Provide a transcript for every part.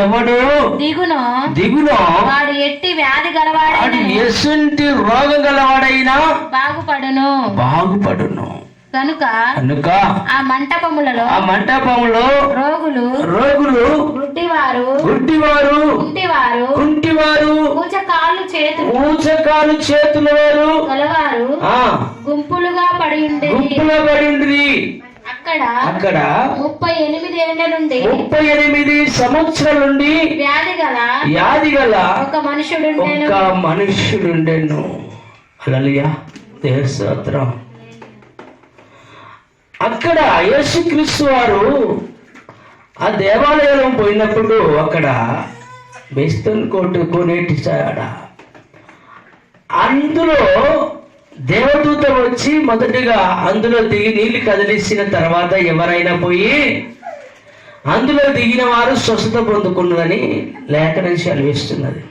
ఎవడు దిగునో దిగునో వాడు ఎట్టి వ్యాధి గలవాడైన ఎసుంటి రోగం గలవాడైనా బాగుపడును కనుక ఆ మంటపములలో రోగులు గుడ్డివారు కుంటివారు ఊచకాలు చేతులు గలవారు గుంపులుగా పడి ఉండేది. అక్కడ 38 సంవత్సరాల నుండి వ్యాధి గల ఒక మనుష్యుడుండెను. హల్లెలూయా, దేవుని స్తోత్రం. అక్కడ యేసుక్రీస్తు వారు ఆ దేవాలయంలో పోయినప్పుడు అక్కడ బెస్తన్ కొనేటిచాడ. అందులో దేవదూత వచ్చి మొదటిగా అందులో దిగి నీళ్లు కదిలిసిన తర్వాత ఎవరైనా పోయి అందులో దిగిన వారు స్వస్థత పొందుకున్నదని లేఖనం సెలవిస్తున్నది.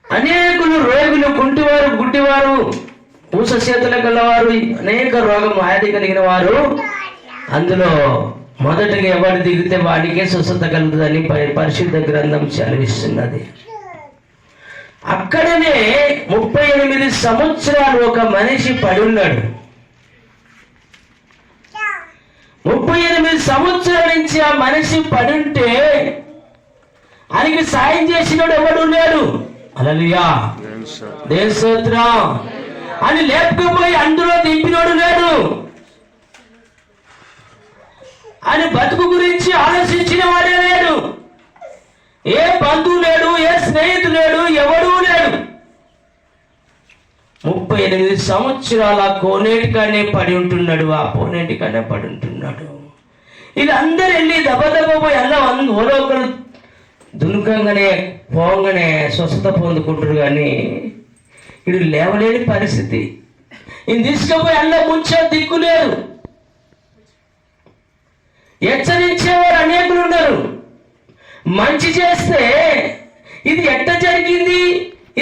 అనేకులు రోగులు, కుంటివారు, గుడ్డివారు, పూస చేతుల గలవారు, అనేక రోగం వ్యాధి కలిగిన వారు అందులో మొదటగా ఎవరు దిగితే వాడికే స్వస్థత కలుగుతుందని పరిశుద్ధ గ్రంథం సెలవిస్తున్నది. అక్కడనే 38 సంవత్సరాలు ఒక మనిషి పడి ఉన్నాడు. 38 సంవత్సరాల నుంచి ఆ మనిషి పడి ఉంటే ఆయనకి సాయం చేసినాడు ఎవడు లేడు. హల్లెలూయా, దేవుని స్తోత్రం. అని లేపుకుపోయి అందులో దింపినోడు లేడు. అని బతుకు గురించి ఆలోచించిన వాడే లేడు. ఏ బంధువు లేడు, ఏ స్నేహితుడు లేడు, ఎవడూ లేడు. 38 సంవత్సరాల కోనేటికానే పడి ఉంటున్నాడు. ఆ కోనేటికానే పడి ఉంటున్నాడు. ఇది అందరు వెళ్ళి దెబ్బపోయి అలా ఓలోకలు దునుకంగానే పోగానే స్వస్థత పొందుకుంటారు. కానీ ఇది లేవలేని పరిస్థితి. ఇది తీసుకుపోయి అల్ల ముంచే దిక్కు లేదు. హెచ్చరించేవారు అనేకులు ఉన్నారు. మంచి చేస్తే ఇది ఎట్ట జరిగింది,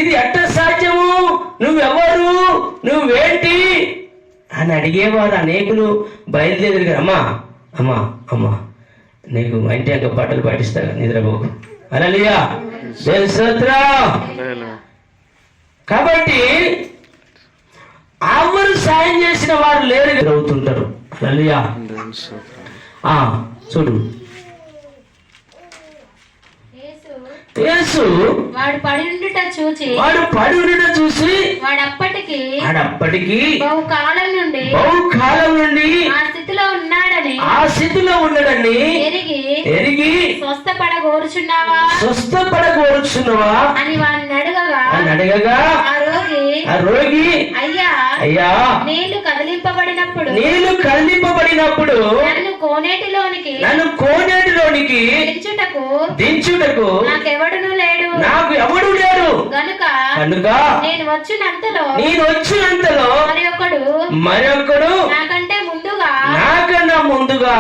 ఇది ఎట్ట సాధ్యము, నువ్వెవరు, నువ్వేంటి అని అడిగేవారు అనేకులు. బయలుదేరి అమ్మా అమ్మా అమ్మా నీకు ఇంటి బట్టలు పట్టిస్తా, నిద్రపోకు. హల్లెలూయా, దేవుని స్తోత్రం. కాబట్టి ఎవరు సాయం చేసిన వారు లేరు అవుతుంటారు. హల్లెలూయా. చూడు, యేసు వాడు పడి ఉండుట చూసి వాడు అప్పటికి బహుకాలం నుండి ఆ స్థితిలో ఉన్నాడని ఎరిగి స్వస్థపడగోరుచున్నావా అని వాడిని అడగగా ఆ రోగి అయ్యా నీళ్లు కదిలింపబడినప్పుడు నన్ను కోనేటిలోనికి దించుటకు నాకు ఎవడు లేడు. కనుక నేను వచ్చినంతలో మరొకడు నాకన్నా ముందుగా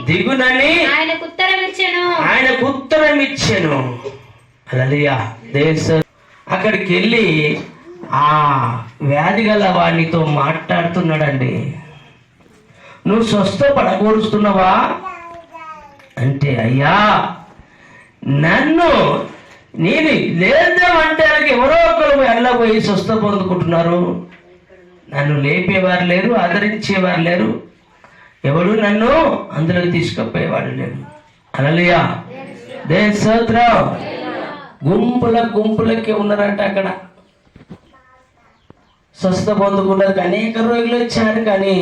దిగునని ఆయనకు ఉత్తరం ఇచ్చెను. హల్లెలూయా. అక్కడికి వెళ్ళి ఆ వ్యాధి గల వాడితో మాట్లాడుతున్నాడండి. నువ్వు స్వస్థపడకూరుస్తున్నావా అంటే, అయ్యా నేను లేద్దామంటే ఎవరో ఒకరు వెళ్ళబోయి స్వస్థ పొందుకుంటున్నారు. నన్ను లేపేవారు లేరు, ఆదరించేవారు లేరు, ఎవడు నన్ను అందులోకి తీసుకుపోయేవాడు లేడు. హల్లెలూయా, దేవుని స్తోత్రం. గుంపులకి ఉన్నారంట అక్కడ స్వస్థ పొందుకున్నారు. అనేక రోగులు వచ్చారు, కానీ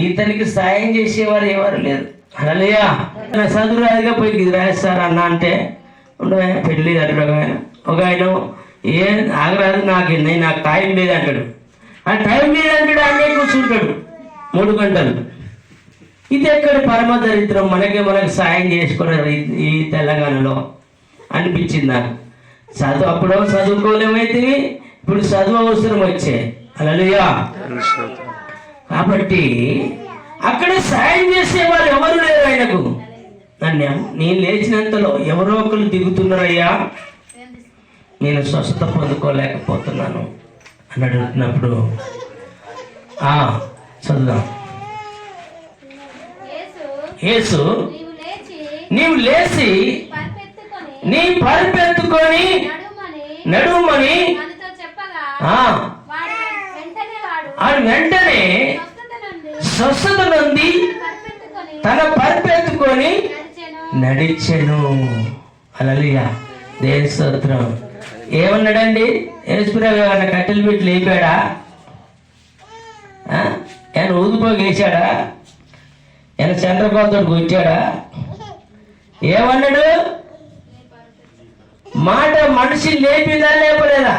ఇతనికి సాయం చేసేవారు ఎవరు లేరు. హల్లెలూయా. చదువు రాదుగా పోయి ఇది రాస్తారు అన్న అంటే పెళ్ళి అంటాడు ఆయన. ఒక ఆయన ఆగరాదు, నాకు టైం లేదు అంటాడు. ఆ టైం లేదంటాడు, అన్నీ కూర్చుంటాడు 3 గంటలు. ఇది ఎక్కడ పరమ దరిద్రం. మనకి సాయం చేసుకున్నారు ఈ తెలంగాణలో అనిపించింది నాకు. అప్పుడు చదువుకోలేమైతే ఇప్పుడు చదువు అవసరం వచ్చే. హల్లెలూయా. కాబట్టి అక్కడ సాయం చేసేవారు ఎవరు లేరు ఆయనకు. నేను లేచినంతలో ఎవరో ఒకరు దిగుతున్నారయ్యా, నేను స్వస్థత పొందుకోలేకపోతున్నాను అని అడుగుతున్నప్పుడు చదువుదాం. యేసు నీవు లేచి పరిపెత్తుకొని నీ పరుపెత్తుకొని నడుమని నడుమని మనతో చెప్పగా ఆ, వాడు ఆడు వెంటనే స్వస్థత నుండి స్వస్థత నుండి పరిపెత్తుకొని తన పరుపెత్తుకొని నడిచెను. నడిచెను. హల్లెలూయా, దేవుని స్తోత్రం. ఏమన్నాడండి? యేసుప్రభు ఏమన్నా కట్టెలు పెట్టి లేపాడా? ఆయన ఊదిపోగేశాడా? ఆయన చంద్రబాబుతో కొట్టాడా? ఏమన్నాడు? మాట మనిషి లేపిందా లేపలేదా?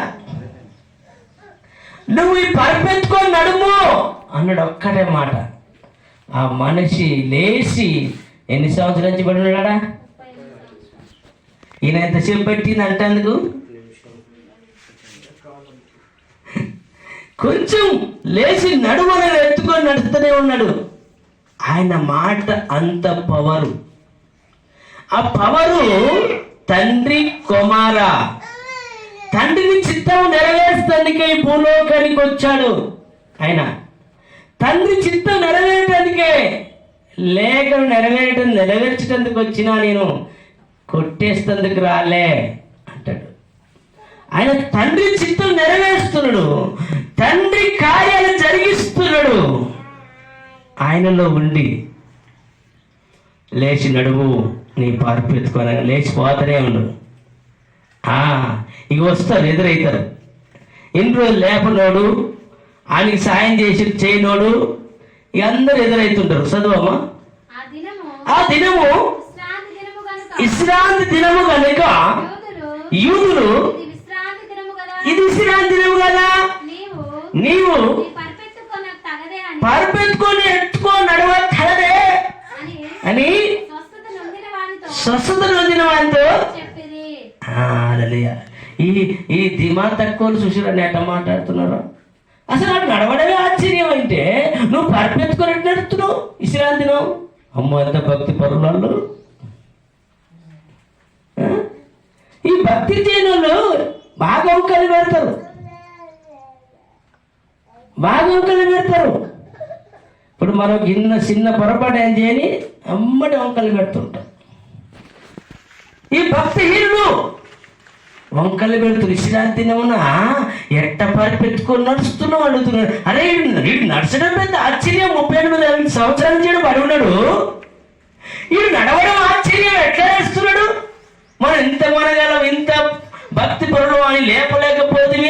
నువ్వు ఈ పరిపెత్తుకొని నడుము అన్నాడు, ఒక్కటే మాట. ఆ మనిషి లేచి ఎన్ని సంవత్సరాల నుంచి పడి ఉన్నాడా? ఈయన ఎంతసేపు పెట్టింది అంటేందుకు? కొంచెం లేచి నడుమని ఎత్తుకొని నడుస్తూనే ఉన్నాడు. ఆయన మాట అంత పవరు. ఆ పవరు తండ్రి కుమార, తండ్రిని చిత్తం నెరవేర్చడానికే ఈ భూలోకానికి వచ్చాడు. ఆయన తండ్రి చిత్తం నెరవేరడానికే, లేఖను నెరవేర్చడానికి వచ్చినా నేను కొట్టేస్తందుకు రాలే అంటాడు. ఆయన తండ్రి చిత్తం నెరవేరుస్తున్నాడు, తండ్రి కార్యాలు జరిగిస్తున్నాడు. ఆయనలో ఉండి లేచి నడువు, నీ పార్పు ఎత్తుకోనని లేచిపోతూనే ఉండు. ఇక వస్తారు, ఎదురవుతారు. ఎన్ని రోజులు లేపనోడు, ఆయనకి సాయం చేసి చేయనోడు, ఇక అందరు ఎదురవుతుంటారు. చదువమ్మా. ఆ దినము విశ్రాంతి దినము కనుక యూదులు ఇది విశ్రాంతి దినము కదా, నీవు పరుపెత్తుకొని ఎత్తుకో నడవ తగదే అని స్వస్థత నొందిన వారితో. ఈ దిమా తక్కువలు చూసిరని ఎట్ట మాట్లాడుతున్నారు. అసలు వాడు నడవడమే ఆశ్చర్యం. అంటే నువ్వు పరుపెత్తుకొని నడుస్తున్నావు విశ్రాంతి దినం. అమ్మో, ఎంత భక్తి పరులు. ఈ భక్తి చేయడంలో బాగా వంకలు పెడతారు, బాగా వంకలు పెడతారు. ఇప్పుడు మనం చిన్న పొరపాటు ఏం చేయని అమ్మటి వంకలు పెడుతుంటాం. ఈ భక్తిహీనులు వంకలు పెడుతూ విశ్రాంతి ఎట్ట పరిపెత్తుకొని నడుస్తున్నావు అడుగుతున్నాడు. అరే వీడు నడచడం పెద్ద ఆశ్చర్యం. 38 సంవత్సరాల నుంచి పడి ఉన్నాడు. వీడు నడవడం ఆశ్చర్యం. ఎట్లా నడుస్తున్నాడు? మనం ఇంత మనగలం, ఇంత భక్తి పరులు అని లేపలేకపోతే,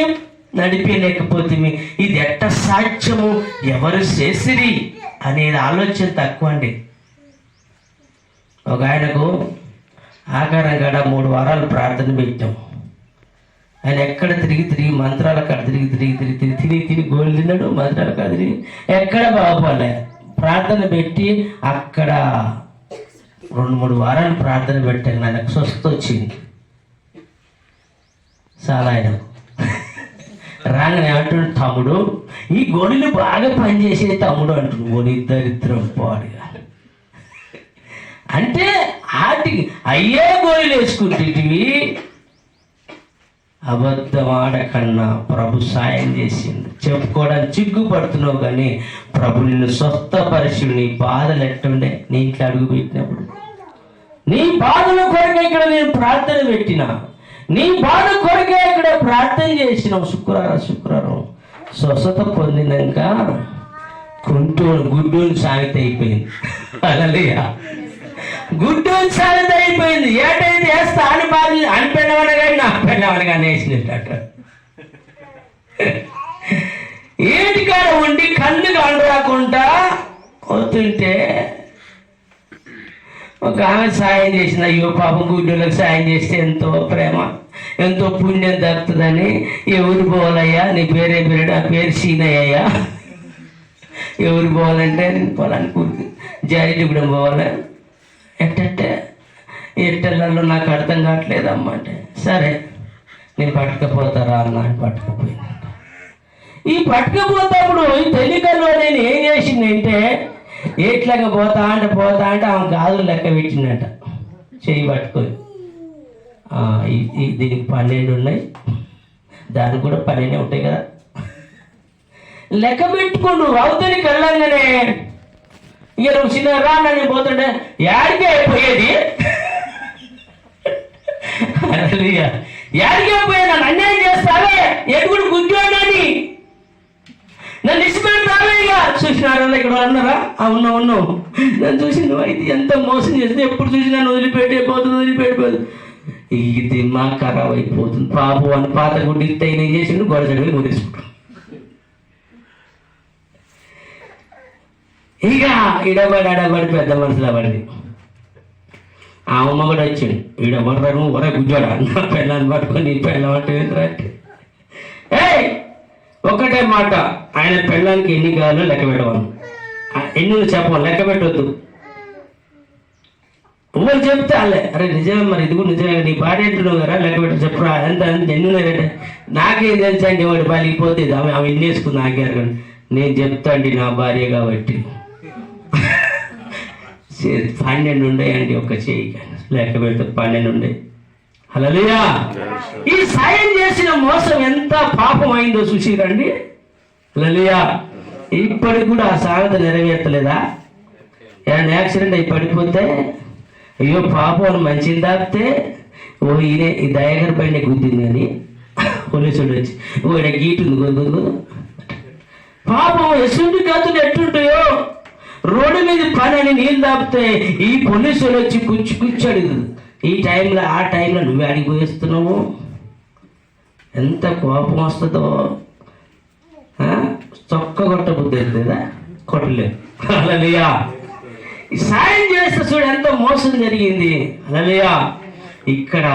నడిపలేకపోతే ఇది ఎట్ట సాధ్యము, ఎవరు చేసిరి అనేది ఆలోచన తక్కువ అండి. ఒక ఆయనకు ఆకారం కాడ 3 వారాలు ప్రార్థన పెట్టాం. ఆయన ఎక్కడ తిరిగి మంత్రాల కాడ తిరిగి గోళ్ళు తిన్నాడు. మంత్రాల కాడ తిరిగి ఎక్కడ బాగుపడలే. ప్రార్థన పెట్టి అక్కడ 2-3 వారాలు ప్రార్థన పెట్టాను. నాకు స్వస్థత వచ్చింది. చాలా ఆయన రాగానే అంటున్నాడు, తమ్ముడు ఈ గోళీలు బాగా పనిచేసే తమ్ముడు అంటున్నాడు. గోళీ దరిద్రం పాడుగా అంటే ఆటికి అయ్యే గోళీలు వేసుకుంటేవి. అబద్ధం ఆడకన్నా ప్రభు సాయం చేసింది. చెప్పుకోవడానికి సిగ్గుపడుతున్నావు కానీ ప్రభు నిన్ను స్వస్థపరిచి, నీ బాధలు ఎట్టుండే నీ ఇంట్లో అడుగు పెట్టినప్పుడు, నీ బాధల కొరకే ఇక్కడ నేను ప్రార్థన పెట్టినా, నీ బాధ కొరకే ఇక్కడ ప్రార్థన చేసినావు. శుక్రవారం స్వస్థత పొందినాక గుడ్డూని సామెత అయిపోయింది. హల్లెలూయా, గుడ్డూని సామెత అయిపోయింది. ఏటైతే వేస్తా అని బాధ అని పెళ్ళవని కానీ నా పెళ్ళవని కానీ వేసినట్టు ఏంటి కాడ ఉండి కళ్ళు కండరాకుండా పోతుంటే ఒక ఆమె సాయం చేసింది. అయ్యో పాపం గుడ్డులకు సాయం చేస్తే ఎంతో ప్రేమ, ఎంతో పుణ్యం దక్కుతుందని. ఎవరు పోవాలయ్యా? నీ పేరే పేరు, ఆ పేరు సీనయ్యా. ఎవరు పోవాలంటే నేను పొలానికి జాయిటీ కూడా పోవాలి. ఎట్టెళ్ళలో నాకు అర్థం కావట్లేదమ్మా అంటే, సరే నేను పట్టుకపోతారా అన్న అని పట్టుకపోయింది. ఈ పట్టుకపోతాప్పుడు ఈ తెలికల్లో నేను ఏం చేసిందంటే, ఎట్లాగా పోతా అంటే ఆమె గాజులు లెక్క పెట్టిందట చెయ్యి పట్టుకొని. దీనికి 12 ఉన్నాయి, దానికి కూడా 12 ఉంటాయి కదా, లెక్క పెట్టుకోండు. అవతలికి వెళ్ళంగానే ఇక నువ్వు చిన్న రా నేను పోతుంటే యాడికే అయిపోయేది. యాడికే పోయా నన్ను అన్యాయం చేస్తావే ఎడుగుడు గుడ్డోడని నన్ను ఇష్టపెడతావే ఇక చూసినారా ఇక్కడ అన్నారా ఉన్నావు నన్ను చూసి నువ్వు అయితే ఎంత మోసం చేసింది ఎప్పుడు చూసి నన్ను వదిలిపెట్టిపోతుంది ఇది మా ఖరాబ్ అయిపోతుంది పాపు అని పాత గుడ్డి ఏం చేసిండు గొడవ చెడు వదిలేసుకుంటాం ఇక ఇడబడి పెద్ద మనసులో పడింది ఆ అమ్మ కూడా వచ్చాడు ఈడబడతారు ఒరే గుజ్జోడా నా పెళ్ళాన్ని పట్టుకొని నీ పెళ్ళ పట్టు ఒకటే మాట ఆయన పెళ్ళానికి ఎన్ని కావాలో లెక్క పెట్టవాలి ఎన్ని చెప్పాలి లెక్క పెట్టవద్దు ఎవరు చెప్తే అల్లే అరే నిజమే మరి ఇది కూడా నిజమే నీ భార్య అంటున్నావు కదా లెక్క పెట్టి చెప్పురా ఎంత ఎన్ని ఉన్నాయంటే నాకేం తెలుసా అండి వాడి పలిగిపోతే ఆమె ఎన్ని వేసుకుంది నాకేరు కానీ నేను చెప్తా అండి నా భార్య కాబట్టి 12 ఉండేయండి ఒక చెయ్యి లెక్క పెడితే 12 ఉండే హల్లెలూయా ఈ సాయం చేసిన మోసం ఎంత పాపం అయిందో చూసిరండి హల్లెలూయా ఇప్పటికి కూడా ఆ సామెత నెరవేర్తలేదా ఏమైనా యాక్సిడెంట్ అయి పడిపోతే అయ్యో పాపం అని మంచిని దాపితే ఈయన ఈ దయాగర్ పైన గుద్దింది అని పోలీసుడు వచ్చి ఇక్కడ గీటుంది గొంతు పాపం ఎసుంటి గతులు ఎట్టుంటాయో రోడ్డు మీద పని అని నీళ్ళు దాపితే ఈ పోలీసులు వచ్చి కూర్చోడు ఈ టైంలో ఆ టైంలో నువ్వు అడిగి పోయేస్తున్నావు ఎంత కోపం వస్తుందో చొక్క కొట్టబుద్ధి అవుతుందా కొట్టలేదు హల్లెలూయా సాయం చేస్తే చూడు ఎంత మోసం జరిగింది హల్లెలూయా ఇక్కడ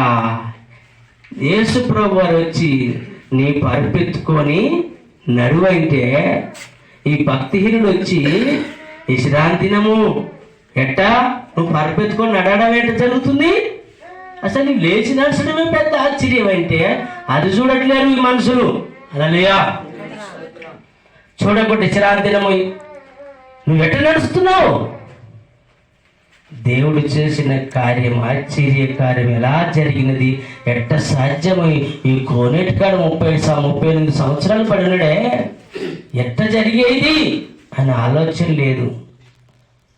యేసు ప్రభు వారు వచ్చి నీ పరిపెత్తుకొని నడువంటే ఈ భక్తిహీనుడు వచ్చి విశ్రాంతినము ఎట్టా నువ్వు పరిపెత్తుకొని నడవడం ఏంట జరుగుతుంది అసలు నువ్వు లేచి నడచడమే పెద్ద ఆశ్చర్యం అంటే అది చూడట్లేరు ఈ మనుషులు హల్లెలూయా చూడకుండా విశ్రాంతినము నువ్వు ఎట్ట నడుస్తున్నావు దేవుడు చేసిన కార్యం ఆశ్చర్య కార్యం ఎలా జరిగినది ఎట్ట సాధ్యమై ఈ కోనేటికాడ 38 సంవత్సరాలు పడినాడే ఎట్ట జరిగేది అని ఆలోచన లేదు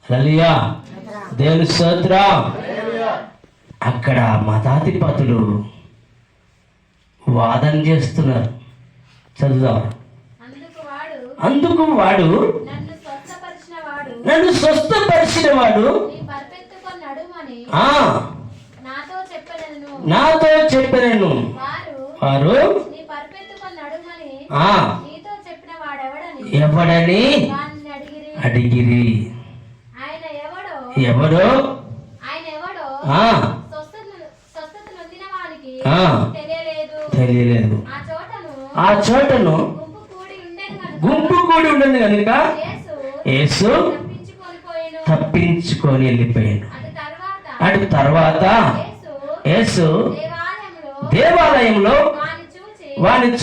హల్లెలూయా దేవుని స్తోత్రం అక్కడ మతాధిపతులు వాదన చేస్తున్నారు చదువుదాం అందుకు వాడు నన్ను స్వస్థపరిచిన వాడు నాతో చెప్పెను వారు ఎవడని అడిగిరి ఎవడో తెలియలేదు ఆ చోటను గుంపు కూడి ఉండదు కనుక యేసు తప్పించుకొని వెళ్ళిపోయాడు అటు తర్వాత యేసు దేవాలయంలో వారిని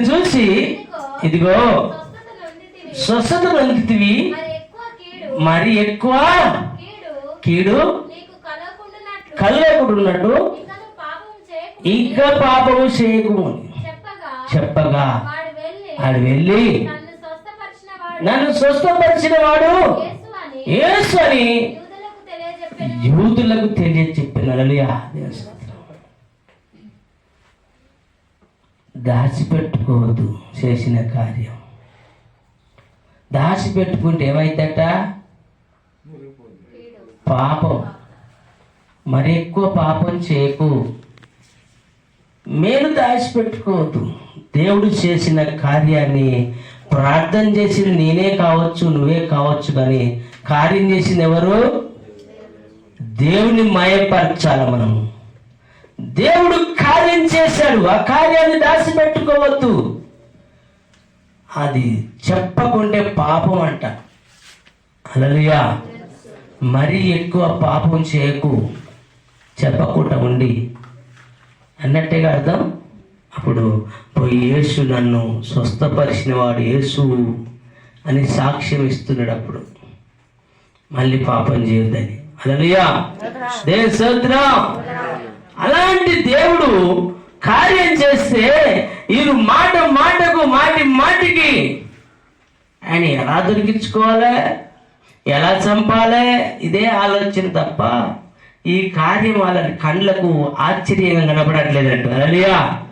చూసి ఇదిగో స్వస్థత నొందితివి మరి ఎక్కువ కీడు కలగకుండాన్నట్టు ఇక పాపము చేయకు చెప్పగా ఆడు వెళ్ళి నన్ను స్వస్థపరిచిన వాడు యేసు అని యూదులకు తెలియచెప్పాను హల్లెలూయా దాచిపెట్టుకోవద్దు చేసిన కార్యం దాచిపెట్టుకుంటే ఏమైందట పాపం మరి ఎక్కువ పాపం చేయకు మేలు దాచిపెట్టుకోవద్దు దేవుడు చేసిన కార్యాన్ని ప్రార్థన చేసిన నేనే కావచ్చు నువ్వే కావచ్చు కానీ కార్యం చేసిన ఎవరు దేవుని మాయపరచాల మనము దేవుడు కార్యం చేశాడు ఆ కార్యాన్ని దాచిపెట్టుకోవద్దు అది చెప్పకుంటే పాపం అంట హల్లెలూయా మరీ ఎక్కువ పాపం చేయకు చెప్పకుండా ఉండి అన్నట్టుగా అర్థం అప్పుడు పోయి యేసు నన్ను స్వస్థపరిచిన వాడు యేసు అని సాక్ష్యం ఇస్తున్నాడు అప్పుడు మళ్ళీ పాపం చేయొద్దని హల్లెలూయా దేవుని స్తోత్రం అలాంటి దేవుడు కార్యం చేస్తే వీరు మాట మాటకు మాటికి ఆయన ఎలా దొరికించుకోవాలి ఎలా చంపాలి ఇదే ఆలోచన తప్ప ఈ కార్యం వాళ్ళ కళ్ళకు ఆశ్చర్యంగా కనపడట్లేదంట. హల్లెలూయా.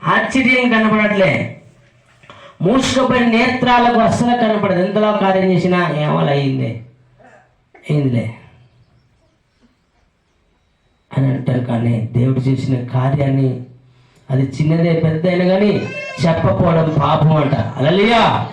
ఆశ్చర్యం కనపడట్లే. మూసుకుపోయిన నేత్రాలకు అస్సలు కనపడదు. ఎంతలో కార్యం చేసినా ఏమలా అయిందిలే అని అంటారు. కానీ దేవుడు చేసిన కార్యాన్ని అది చిన్నదే పెద్దదైనా కానీ చెప్పపోవడం పాపం అంట. హల్లెలూయా.